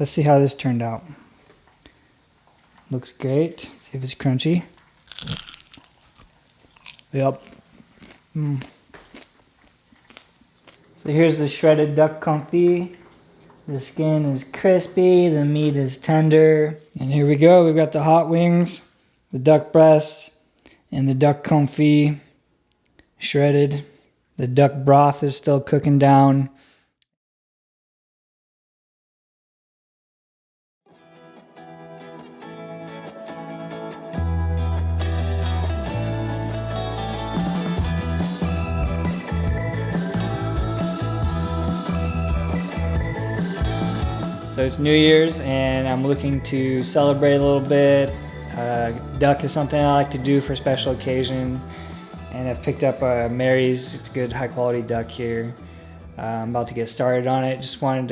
let's see how this turned out. Looks great. See if it's crunchy. Yep. So here's the shredded duck confit. The skin is crispy, the meat is tender. And here we go, we've got the hot wings, the duck breast, and the duck confit shredded. The duck broth is still cooking down. So it's New Year's and I'm looking to celebrate a little bit. Duck is something I like to do for a special occasion. And I've picked up Mary's. It's good high quality duck here. I'm about to get started on it. Just wanted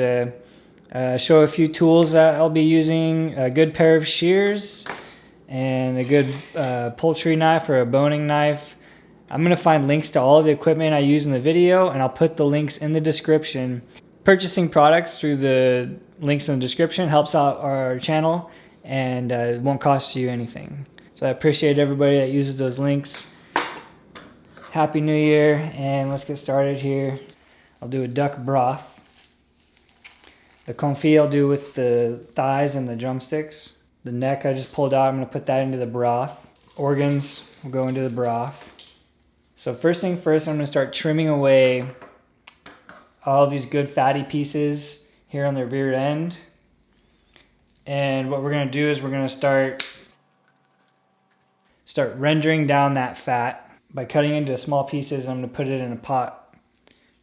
to show a few tools that I'll be using. A good pair of shears and a good poultry knife or a boning knife. I'm gonna find links to all of the equipment I use in the video and I'll put the links in the description. Purchasing products through the links in the description helps out our channel and it won't cost you anything. So I appreciate everybody that uses those links. Happy New Year, and let's get started here. I'll do a duck broth. The confit I'll do with the thighs and the drumsticks. The neck I just pulled out, I'm gonna put that into the broth. Organs will go into the broth. So first thing first, I'm gonna start trimming away all these good fatty pieces here on the rear end. And what we're gonna do is we're gonna start rendering down that fat by cutting into small pieces. I'm gonna put it in a pot,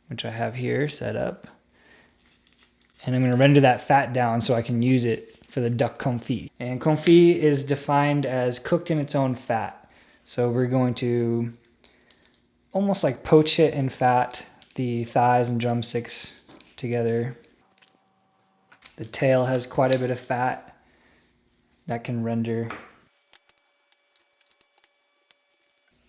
which I have here set up. And I'm gonna render that fat down so I can use it for the duck confit. And confit is defined as cooked in its own fat. So we're going to almost like poach it in fat, the thighs and drumsticks together. The tail has quite a bit of fat that can render.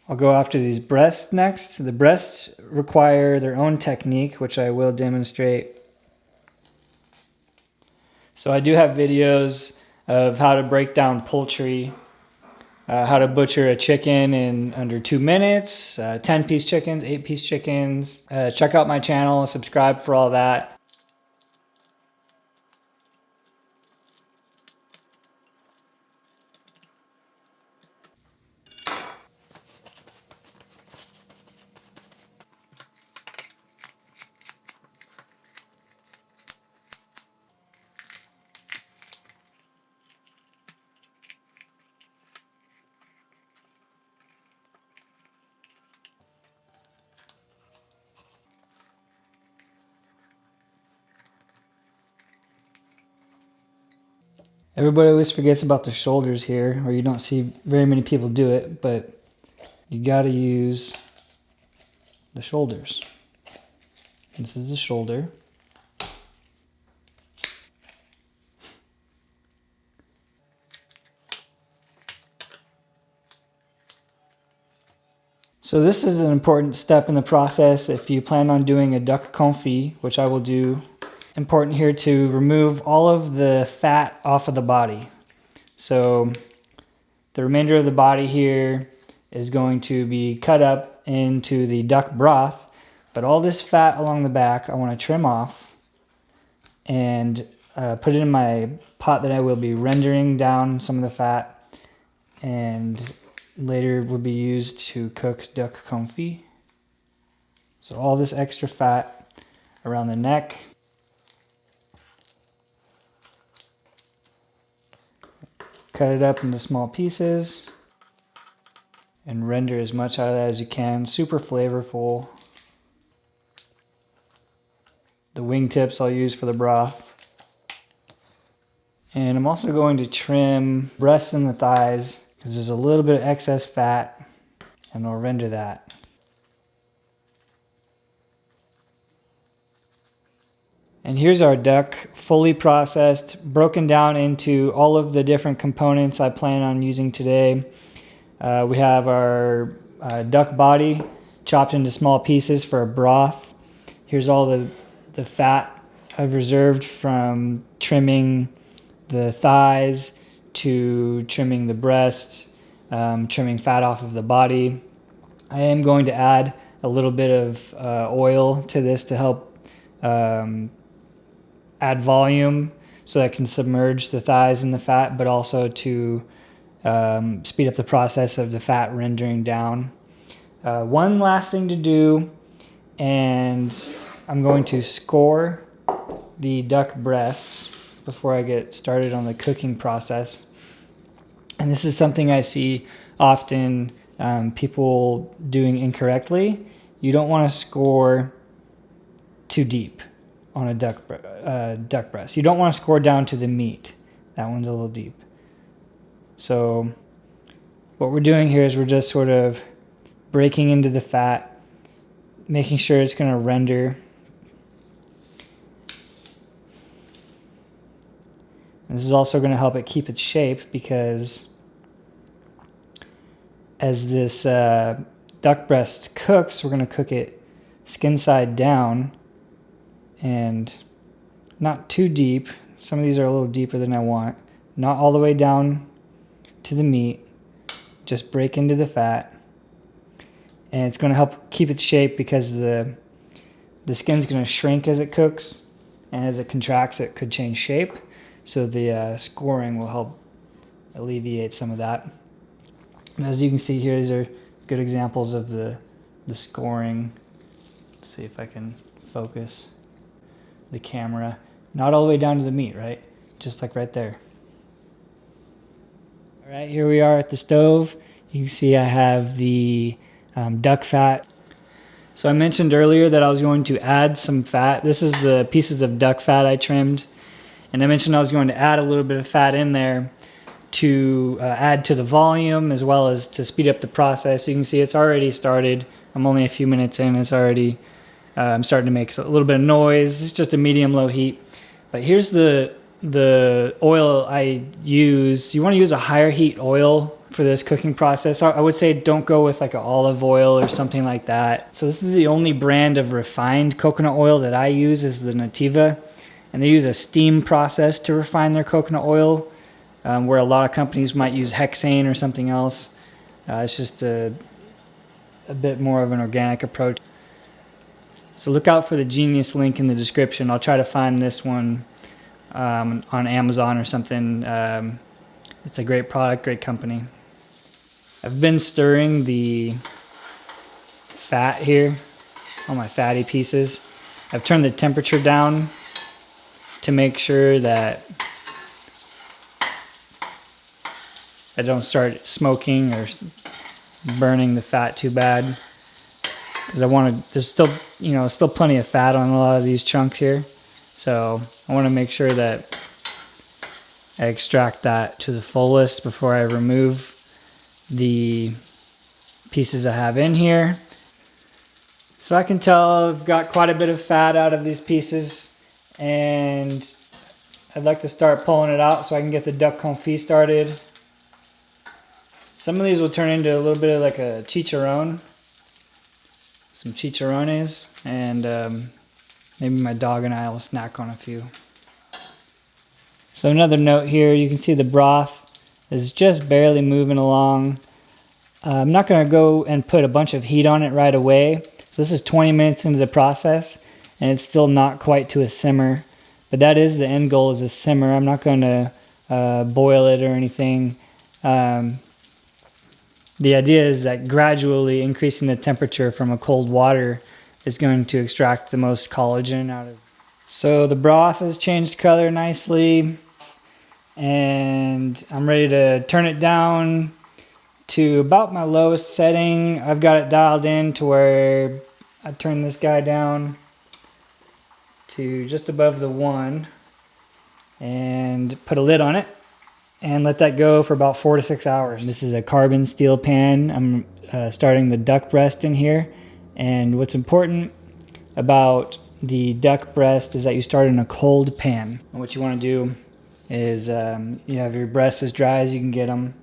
I'll go after these breasts next. The breasts require their own technique, which I will demonstrate. So I do have videos of how to break down poultry, how to butcher a chicken in under 2 minutes, 10-piece chickens, 8-piece chickens. Check out my channel, subscribe for all that. Everybody always forgets about the shoulders here, or you don't see very many people do it, but you gotta use the shoulders. This is the shoulder. So this is an important step in the process if you plan on doing a duck confit, which I will do. Important here to remove all of the fat off of the body. So the remainder of the body here is going to be cut up into the duck broth, but all this fat along the back I want to trim off and put it in my pot that I will be rendering down some of the fat and later will be used to cook duck confit. So all this extra fat around the neck. Cut it up into small pieces and render as much out of that as you can. Super flavorful. The wingtips I'll use for the broth. And I'm also going to trim breasts and the thighs because there's a little bit of excess fat and I'll render that. And here's our duck, fully processed, broken down into all of the different components I plan on using today. We have our duck body chopped into small pieces for a broth. Here's all the fat I've reserved from trimming the thighs to trimming the breast, trimming fat off of the body. I am going to add a little bit of oil to this to help add volume so that I can submerge the thighs in the fat, but also to speed up the process of the fat rendering down. One last thing to do, and I'm going to score the duck breasts before I get started on the cooking process. And this is something I see often people doing incorrectly. You don't want to score too deep on a duck breast. You don't want to score down to the meat. That one's a little deep. So what we're doing here is we're just sort of breaking into the fat, making sure it's going to render. And this is also going to help it keep its shape, because as this duck breast cooks, we're going to cook it skin side down and not too deep. Some of these are a little deeper than I want. Not all the way down to the meat. Just break into the fat. And it's going to help keep its shape because the skin's going to shrink as it cooks, and as it contracts it could change shape. So the scoring will help alleviate some of that. And as you can see here, these are good examples of the scoring. Let's see if I can focus the camera. Not all the way down to the meat, right? Just like right there. All right, here we are at the stove. You can see I have the duck fat. So I mentioned earlier that I was going to add some fat. This is the pieces of duck fat I trimmed. And I mentioned I was going to add a little bit of fat in there to add to the volume as well as to speed up the process. You can see it's already started. I'm only a few minutes in. It's already I'm starting to make a little bit of noise. It's just a medium-low heat. But here's the oil I use. You want to use a higher heat oil for this cooking process. I would say don't go with like an olive oil or something like that. So this is the only brand of refined coconut oil that I use, is the Nativa. And they use a steam process to refine their coconut oil, where a lot of companies might use hexane or something else. It's just a bit more of an organic approach. So look out for the Genius link in the description. I'll try to find this one on Amazon or something. It's a great product, great company. I've been stirring the fat here, all my fatty pieces. I've turned the temperature down to make sure that I don't start smoking or burning the fat too bad, because there's still plenty of fat on a lot of these chunks here, so I want to make sure that I extract that to the fullest before I remove the pieces I have in here. So I can tell I've got quite a bit of fat out of these pieces, and I'd like to start pulling it out so I can get the Duck Confit started. Some of these will turn into a little bit of like a chicharron, some chicharrones, and maybe my dog and I will snack on a few. So another note here, you can see the broth is just barely moving along. I'm not going to go and put a bunch of heat on it right away. So this is 20 minutes into the process, and it's still not quite to a simmer. But that is the end goal, is a simmer. I'm not going to boil it or anything. The idea is that gradually increasing the temperature from a cold water is going to extract the most collagen out of it. So the broth has changed color nicely, and I'm ready to turn it down to about my lowest setting. I've got it dialed in to where I turn this guy down to just above the 1 and put a lid on it and let that go for about 4 to 6 hours. This is a carbon steel pan. I'm starting the duck breast in here, and what's important about the duck breast is that you start in a cold pan. And what you want to do is you have your breasts as dry as you can get them,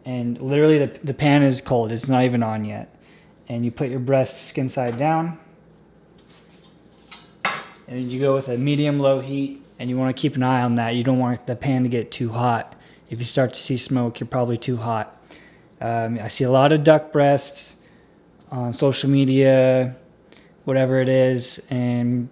and literally the pan is cold. It's not even on yet. And you put your breast skin side down, and you go with a medium-low heat, and you want to keep an eye on that. You don't want the pan to get too hot. If you start to see smoke, you're probably too hot. I see a lot of duck breasts on social media, whatever it is, and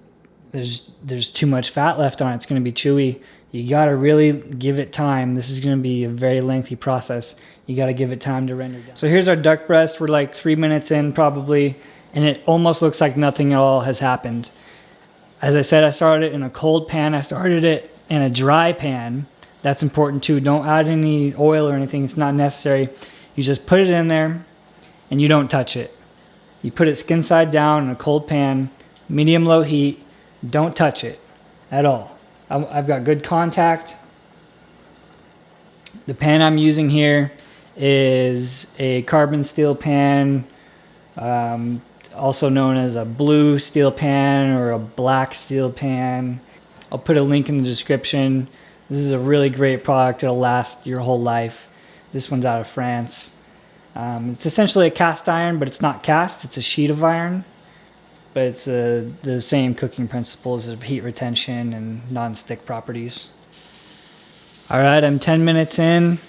there's too much fat left on it. It's going to be chewy. You got to really give it time. This is going to be a very lengthy process. You got to give it time to render down. So here's our duck breast. We're like 3 minutes in probably, and it almost looks like nothing at all has happened. As I said, I started it in a cold pan. I started it in a dry pan. That's important too. Don't add any oil or anything. It's not necessary. You just put it in there and you don't touch it. You put it skin side down in a cold pan, medium-low heat. Don't touch it at all. I've got good contact. The pan I'm using here is a carbon steel pan, also known as a blue steel pan or a black steel pan. I'll put a link in the description. This is a really great product. It'll last your whole life. This one's out of France. It's essentially a cast iron, but it's not cast. It's a sheet of iron. But it's the same cooking principles of heat retention and non-stick properties. All right, I'm 10 minutes in.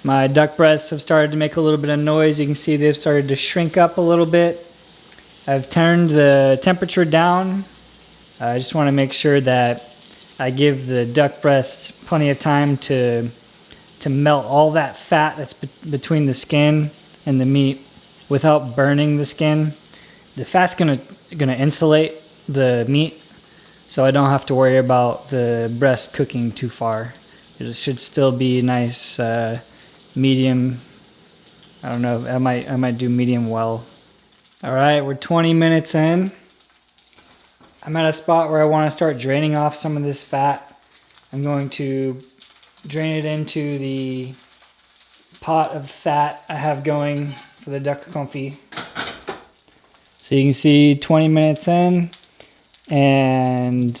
My duck breasts have started to make a little bit of noise. You can see they've started to shrink up a little bit. I've turned the temperature down. I just want to make sure that I give the duck breast plenty of time to melt all that fat that's between the skin and the meat without burning the skin. The fat's gonna insulate the meat, so I don't have to worry about the breast cooking too far. It should still be nice medium. I don't know. I might do medium well. All right, we're 20 minutes in. I'm at a spot where I want to start draining off some of this fat. I'm going to drain it into the pot of fat I have going for the Duck Confit. So you can see 20 minutes in, and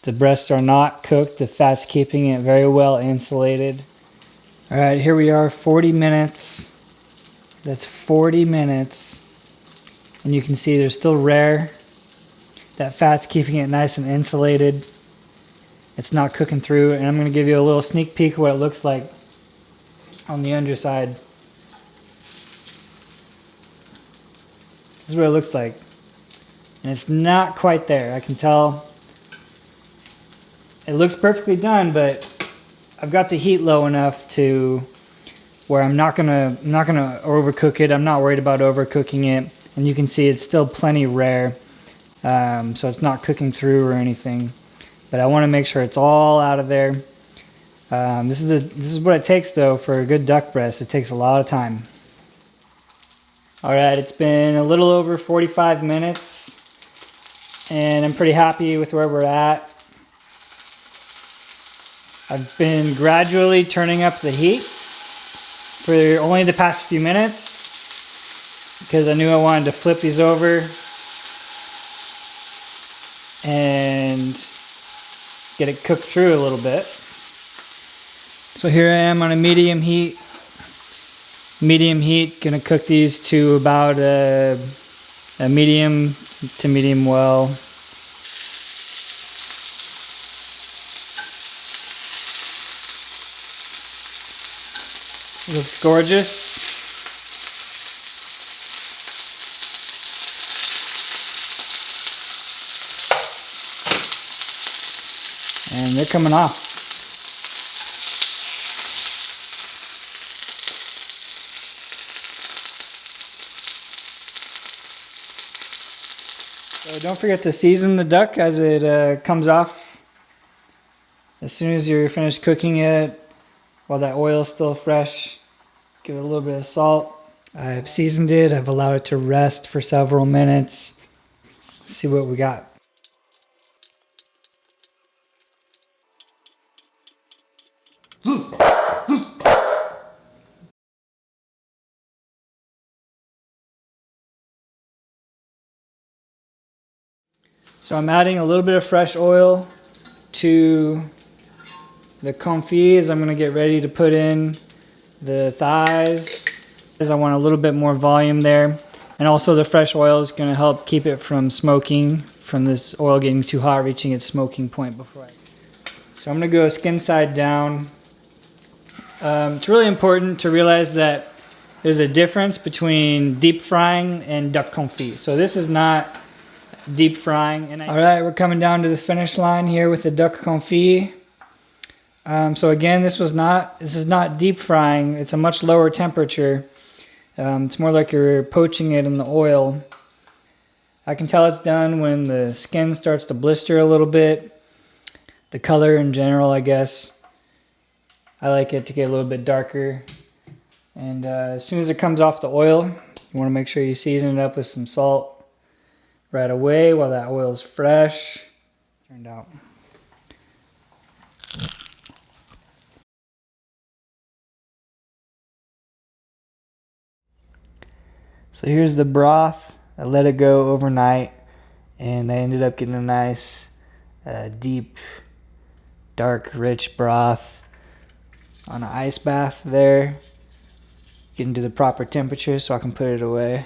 the breasts are not cooked. The fat's keeping it very well insulated. All right, here we are, 40 minutes. That's 40 minutes. And you can see they're still rare. That fat's keeping it nice and insulated. It's not cooking through, and I'm going to give you a little sneak peek of what it looks like on the underside. This is what it looks like. And it's not quite there. I can tell. It looks perfectly done, but I've got the heat low enough to where I'm not gonna overcook it. I'm not worried about overcooking it. And you can see it's still plenty rare. So it's not cooking through or anything. But I want to make sure it's all out of there. This is what it takes though for a good duck breast. It takes a lot of time. All right, it's been a little over 45 minutes, and I'm pretty happy with where we're at. I've been gradually turning up the heat for only the past few minutes because I knew I wanted to flip these over and get it cooked through a little bit. So here I am on a medium heat. Gonna cook these to about a medium to medium well. It looks gorgeous. And they're coming off. So don't forget to season the duck as it comes off. As soon as you're finished cooking it, while that oil is still fresh, give it a little bit of salt. I've seasoned it. I've allowed it to rest for several minutes. Let's see what we got. So I'm adding a little bit of fresh oil to the confit as I'm going to get ready to put in the thighs. As I want a little bit more volume there. And also the fresh oil is going to help keep it from smoking, from this oil getting too hot, reaching its smoking point before So I'm going to go skin side down. It's really important to realize that there's a difference between deep frying and duck confit. So this is not deep frying. All right, we're coming down to the finish line here with the duck confit. So again, this is not deep frying. It's a much lower temperature. It's more like you're poaching it in the oil. I can tell it's done when the skin starts to blister a little bit. The color in general, I guess. I like it to get a little bit darker. And as soon as it comes off the oil, you want to make sure you season it up with some salt right away while that oil is fresh. Turned out. So here's the broth. I let it go overnight and I ended up getting a nice deep, dark, rich broth on an ice bath there. Getting to the proper temperature so I can put it away.